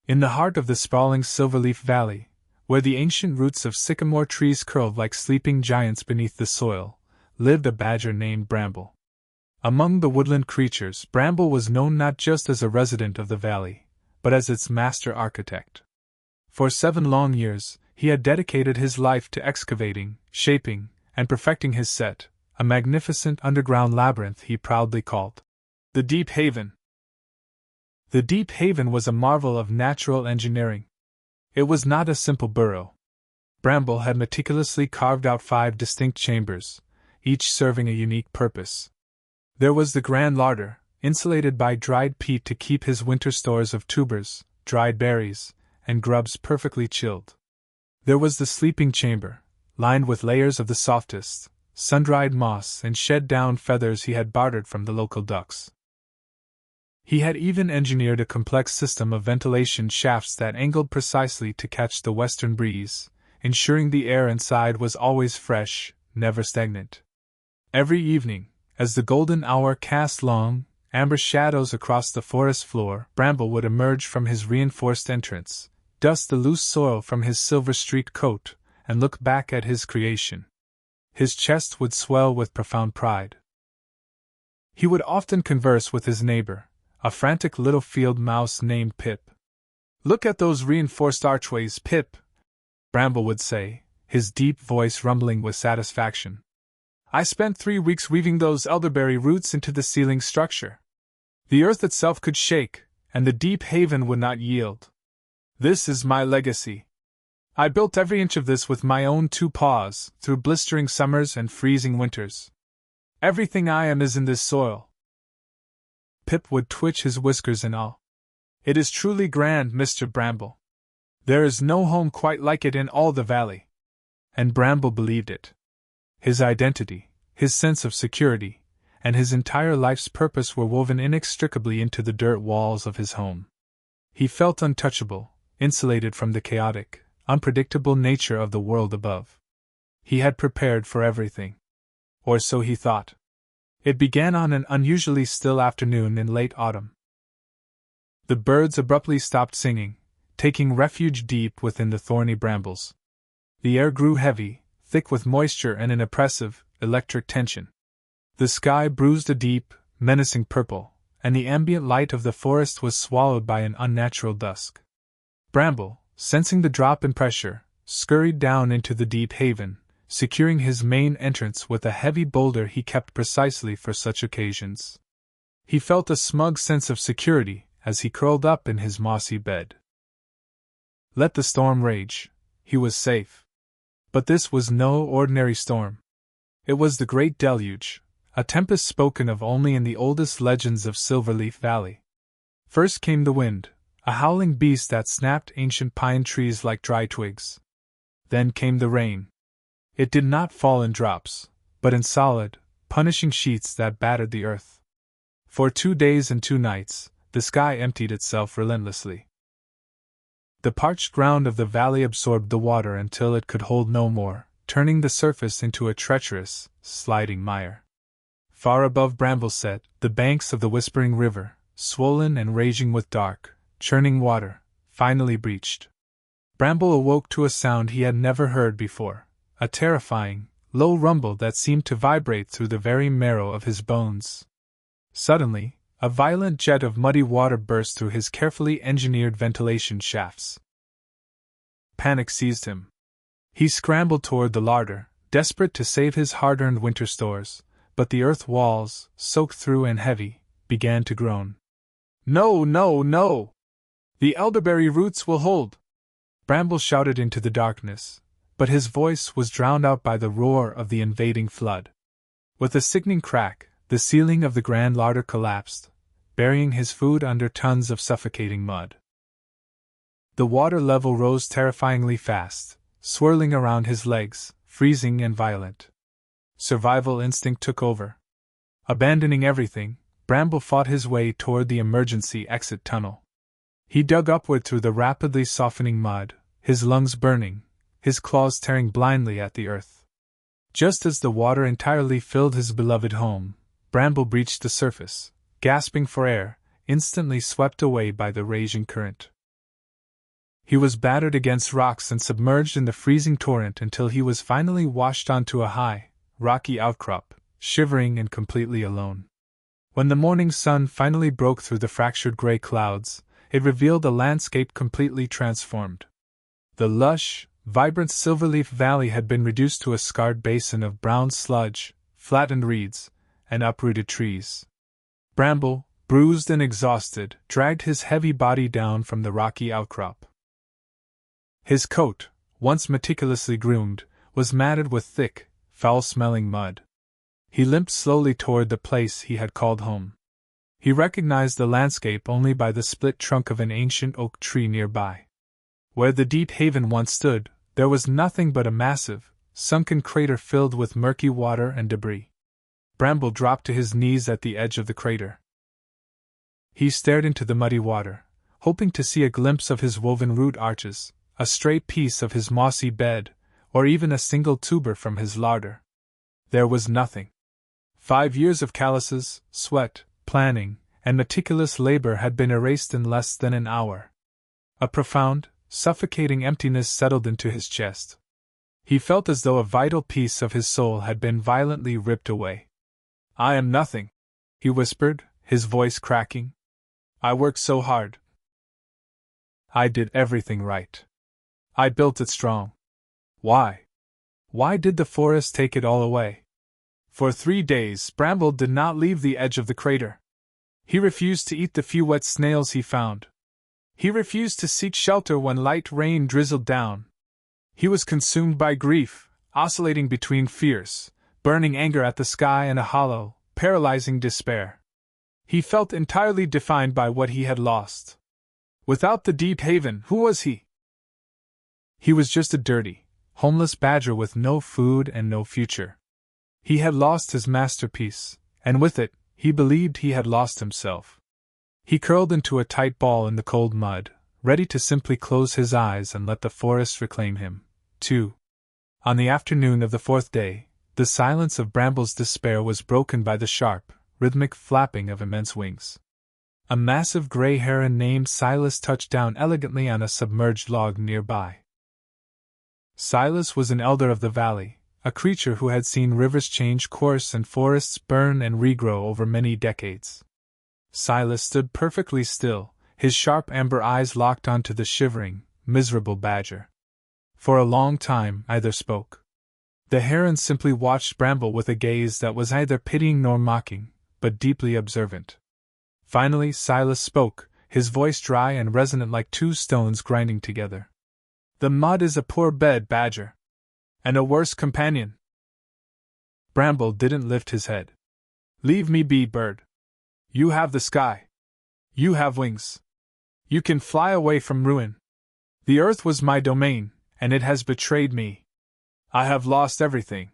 In the heart of the sprawling Silverleaf Valley, where the ancient roots of sycamore trees curled like sleeping giants beneath the soil, lived a badger named Bramble. Among the woodland creatures, Bramble was known not just as a resident of the valley, but as its master architect. For 7 long years, he had dedicated his life to excavating, shaping, and perfecting his set, a magnificent underground labyrinth he proudly called the Deep Haven. The Deep Haven was a marvel of natural engineering. It was not a simple burrow. Bramble had meticulously carved out 5 distinct chambers, each serving a unique purpose. There was the grand larder, insulated by dried peat to keep his winter stores of tubers, dried berries, and grubs perfectly chilled. There was the sleeping chamber, lined with layers of the softest, sun-dried moss and shed-down feathers he had bartered from the local ducks. He had even engineered a complex system of ventilation shafts that angled precisely to catch the western breeze, ensuring the air inside was always fresh, never stagnant. Every evening, as the golden hour cast long, amber shadows across the forest floor, Bramble would emerge from his reinforced entrance, dust the loose soil from his silver-streaked coat, and look back at his creation. His chest would swell with profound pride. He would often converse with his neighbor, a frantic little field mouse named Pip. "Look at those reinforced archways, Pip," Bramble would say, his deep voice rumbling with satisfaction. "I spent 3 weeks weaving those elderberry roots into the ceiling structure. The earth itself could shake, and the Deep Haven would not yield. This is my legacy. I built every inch of this with my own 2 paws, through blistering summers and freezing winters. Everything I am is in this soil." Pip would twitch his whiskers in awe. "It is truly grand, Mr. Bramble. There is no home quite like it in all the valley." And Bramble believed it. His identity, his sense of security, and his entire life's purpose were woven inextricably into the dirt walls of his home. He felt untouchable, insulated from the chaotic, unpredictable nature of the world above. He had prepared for everything. Or so he thought. It began on an unusually still afternoon in late autumn. The birds abruptly stopped singing, taking refuge deep within the thorny brambles. The air grew heavy, thick with moisture and an oppressive, electric tension. The sky bruised a deep, menacing purple, and the ambient light of the forest was swallowed by an unnatural dusk. Bramble, sensing the drop in pressure, scurried down into the Deep Haven, securing his main entrance with a heavy boulder he kept precisely for such occasions. He felt a smug sense of security as he curled up in his mossy bed. Let the storm rage, he was safe. But this was no ordinary storm. It was the Great Deluge, a tempest spoken of only in the oldest legends of Silverleaf Valley. First came the wind, a howling beast that snapped ancient pine trees like dry twigs. Then came the rain. It did not fall in drops, but in solid, punishing sheets that battered the earth. For 2 days and 2 nights, the sky emptied itself relentlessly. The parched ground of the valley absorbed the water until it could hold no more, turning the surface into a treacherous, sliding mire. Far above Brambleset, the banks of the Whispering River, swollen and raging with dark, churning water, finally breached. Bramble awoke to a sound he had never heard before, a terrifying, low rumble that seemed to vibrate through the very marrow of his bones. Suddenly, a violent jet of muddy water burst through his carefully engineered ventilation shafts. Panic seized him. He scrambled toward the larder, desperate to save his hard-earned winter stores, but the earth walls, soaked through and heavy, began to groan. "No, no, no! The elderberry roots will hold!" Bramble shouted into the darkness, but his voice was drowned out by the roar of the invading flood. With a sickening crack, the ceiling of the grand larder collapsed, burying his food under tons of suffocating mud. The water level rose terrifyingly fast, swirling around his legs, freezing and violent. Survival instinct took over. Abandoning everything, Bramble fought his way toward the emergency exit tunnel. He dug upward through the rapidly softening mud, his lungs burning, his claws tearing blindly at the earth. Just as the water entirely filled his beloved home, Bramble breached the surface, gasping for air, instantly swept away by the raging current. He was battered against rocks and submerged in the freezing torrent until he was finally washed onto a high, rocky outcrop, shivering and completely alone. When the morning sun finally broke through the fractured gray clouds, it revealed a landscape completely transformed. The lush, vibrant Silverleaf Valley had been reduced to a scarred basin of brown sludge, flattened reeds, and uprooted trees. Bramble, bruised and exhausted, dragged his heavy body down from the rocky outcrop. His coat, once meticulously groomed, was matted with thick, foul-smelling mud. He limped slowly toward the place he had called home. He recognized the landscape only by the split trunk of an ancient oak tree nearby. Where the deep haven once stood, there was nothing but a massive, sunken crater filled with murky water and debris. Bramble dropped to his knees at the edge of the crater. He stared into the muddy water, hoping to see a glimpse of his woven root arches, a stray piece of his mossy bed, or even a single tuber from his larder. There was nothing. 5 years of calluses, sweat, planning, and meticulous labor had been erased in less than an hour. A profound, suffocating emptiness settled into his chest. He felt as though a vital piece of his soul had been violently ripped away. "I am nothing," he whispered, his voice cracking. "I worked so hard. I did everything right. I built it strong. Why? Why did the forest take it all away?" For 3 days, Bramble did not leave the edge of the crater. He refused to eat the few wet snails he found. He refused to seek shelter when light rain drizzled down. He was consumed by grief, oscillating between fierce, burning anger at the sky and a hollow, paralyzing despair. He felt entirely defined by what he had lost. Without the deep haven, who was he? He was just a dirty, homeless badger with no food and no future. He had lost his masterpiece, and with it, he believed he had lost himself. He curled into a tight ball in the cold mud, ready to simply close his eyes and let the forest reclaim him, too. On the afternoon of the 4th day, the silence of Bramble's despair was broken by the sharp, rhythmic flapping of immense wings. A massive gray heron named Silas touched down elegantly on a submerged log nearby. Silas was an elder of the valley, a creature who had seen rivers change course and forests burn and regrow over many decades. Silas stood perfectly still, his sharp amber eyes locked onto the shivering, miserable badger. For a long time neither spoke. The heron simply watched Bramble with a gaze that was neither pitying nor mocking, but deeply observant. Finally Silas spoke, his voice dry and resonant like two stones grinding together. "The mud is a poor bed, badger. And a worse companion." Bramble didn't lift his head. "Leave me be, bird. You have the sky. You have wings. You can fly away from ruin. The earth was my domain, and it has betrayed me. I have lost everything."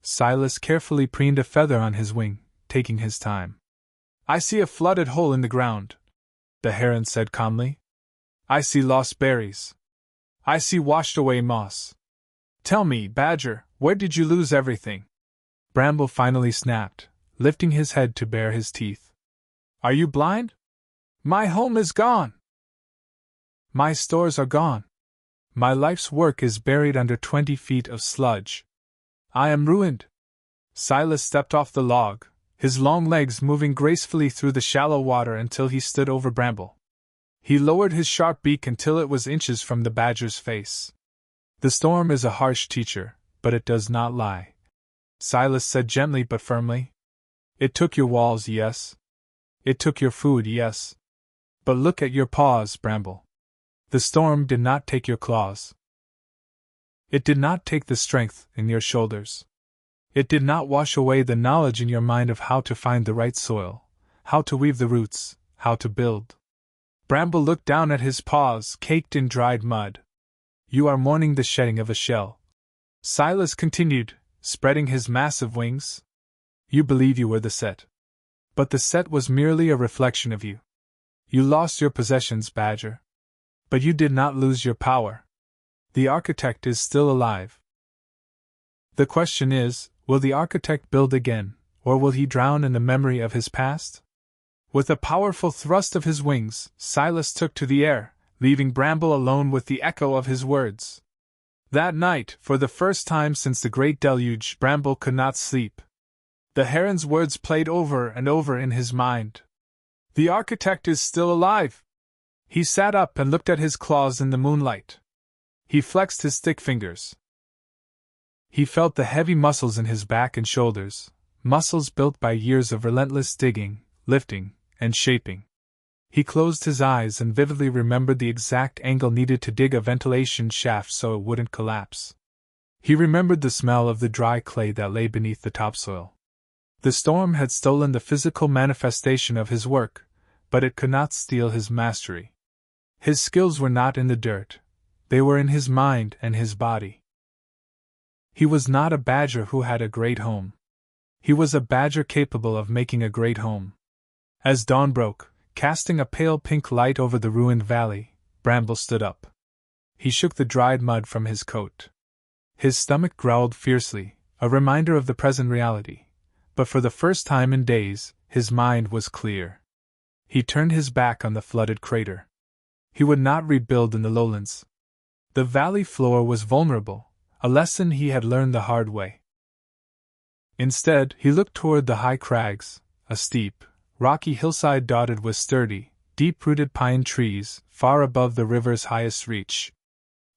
Silas carefully preened a feather on his wing, taking his time. "I see a flooded hole in the ground," the heron said calmly. "I see lost berries. I see washed away moss. Tell me, badger, where did you lose everything?" Bramble finally snapped, lifting his head to bare his teeth. "Are you blind? My home is gone. My stores are gone. My life's work is buried under 20 feet of sludge. I am ruined." Silas stepped off the log, his long legs moving gracefully through the shallow water until he stood over Bramble. He lowered his sharp beak until it was inches from the badger's face. "The storm is a harsh teacher, but it does not lie," Silas said gently but firmly. "It took your walls, yes. It took your food, yes. But look at your paws, Bramble. The storm did not take your claws. It did not take the strength in your shoulders. It did not wash away the knowledge in your mind of how to find the right soil, how to weave the roots, how to build." Bramble looked down at his paws, caked in dried mud. "You are mourning the shedding of a shell," Silas continued, spreading his massive wings. "You believe you were the set. But the set was merely a reflection of you. You lost your possessions, badger. But you did not lose your power. The architect is still alive. The question is, will the architect build again, or will he drown in the memory of his past?" With a powerful thrust of his wings, Silas took to the air, leaving Bramble alone with the echo of his words. That night, for the first time since the Great Deluge, Bramble could not sleep. The heron's words played over and over in his mind. The architect is still alive! He sat up and looked at his claws in the moonlight. He flexed his thick fingers. He felt the heavy muscles in his back and shoulders, muscles built by years of relentless digging, lifting, and shaping. He closed his eyes and vividly remembered the exact angle needed to dig a ventilation shaft so it wouldn't collapse. He remembered the smell of the dry clay that lay beneath the topsoil. The storm had stolen the physical manifestation of his work, but it could not steal his mastery. His skills were not in the dirt, they were in his mind and his body. He was not a badger who had a great home. He was a badger capable of making a great home. As dawn broke, casting a pale pink light over the ruined valley, Bramble stood up. He shook the dried mud from his coat. His stomach growled fiercely, a reminder of the present reality, but for the first time in days, his mind was clear. He turned his back on the flooded crater. He would not rebuild in the lowlands. The valley floor was vulnerable, a lesson he had learned the hard way. Instead, he looked toward the high crags, a steep, rocky hillside dotted with sturdy, deep-rooted pine trees, far above the river's highest reach.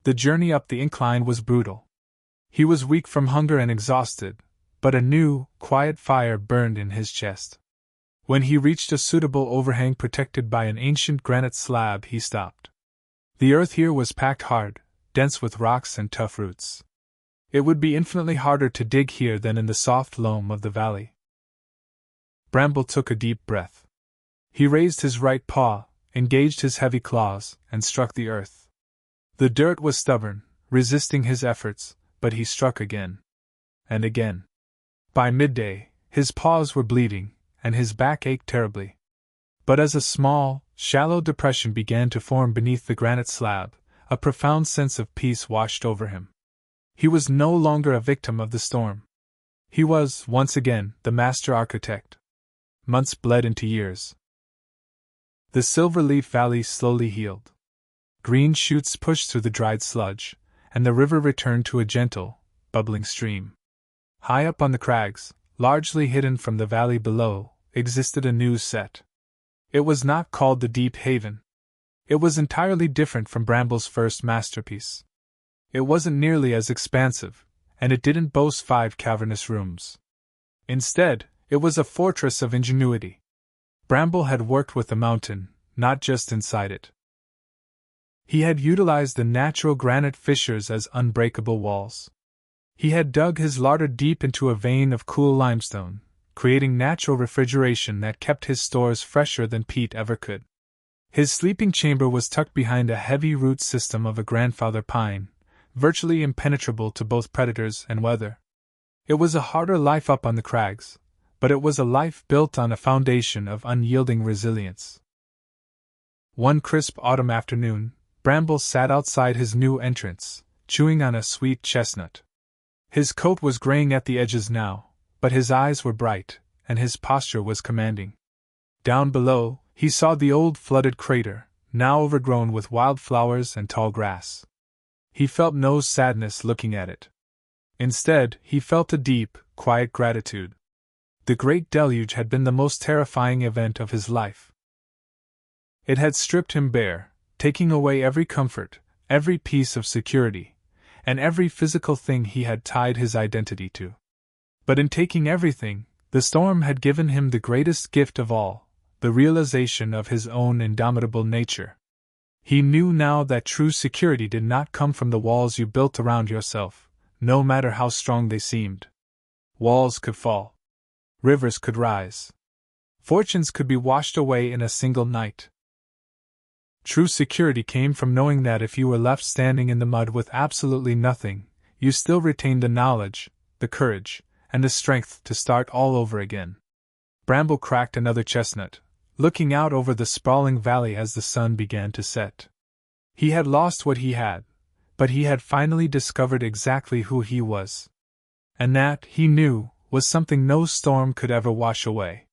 The journey up the incline was brutal. He was weak from hunger and exhausted, but a new, quiet fire burned in his chest. When he reached a suitable overhang protected by an ancient granite slab, he stopped. The earth here was packed hard, dense with rocks and tough roots. It would be infinitely harder to dig here than in the soft loam of the valley. Bramble took a deep breath. He raised his right paw, engaged his heavy claws, and struck the earth. The dirt was stubborn, resisting his efforts, but he struck again. And again. By midday, his paws were bleeding, and his back ached terribly. But as a small, shallow depression began to form beneath the granite slab, a profound sense of peace washed over him. He was no longer a victim of the storm. He was, once again, the master architect. Months bled into years. The Silverleaf Valley slowly healed. Green shoots pushed through the dried sludge, and the river returned to a gentle, bubbling stream. High up on the crags, largely hidden from the valley below, existed a new set. It was not called the Deep Haven. It was entirely different from Bramble's first masterpiece. It wasn't nearly as expansive, and it didn't boast 5 cavernous rooms. Instead, it was a fortress of ingenuity. Bramble had worked with the mountain, not just inside it. He had utilized the natural granite fissures as unbreakable walls. He had dug his larder deep into a vein of cool limestone, creating natural refrigeration that kept his stores fresher than peat ever could. His sleeping chamber was tucked behind a heavy root system of a grandfather pine, virtually impenetrable to both predators and weather. It was a harder life up on the crags, but it was a life built on a foundation of unyielding resilience. One crisp autumn afternoon, Bramble sat outside his new entrance, chewing on a sweet chestnut. His coat was graying at the edges now, but his eyes were bright, and his posture was commanding. Down below, he saw the old flooded crater, now overgrown with wildflowers and tall grass. He felt no sadness looking at it. Instead, he felt a deep, quiet gratitude. The Great Deluge had been the most terrifying event of his life. It had stripped him bare, taking away every comfort, every piece of security, and every physical thing he had tied his identity to. But in taking everything, the storm had given him the greatest gift of all, the realization of his own indomitable nature. He knew now that true security did not come from the walls you built around yourself, no matter how strong they seemed. Walls could fall. Rivers could rise. Fortunes could be washed away in a single night. True security came from knowing that if you were left standing in the mud with absolutely nothing, you still retained the knowledge, the courage, and the strength to start all over again. Bramble cracked another chestnut, looking out over the sprawling valley as the sun began to set. He had lost what he had, but he had finally discovered exactly who he was. And that, he knew, was something no storm could ever wash away.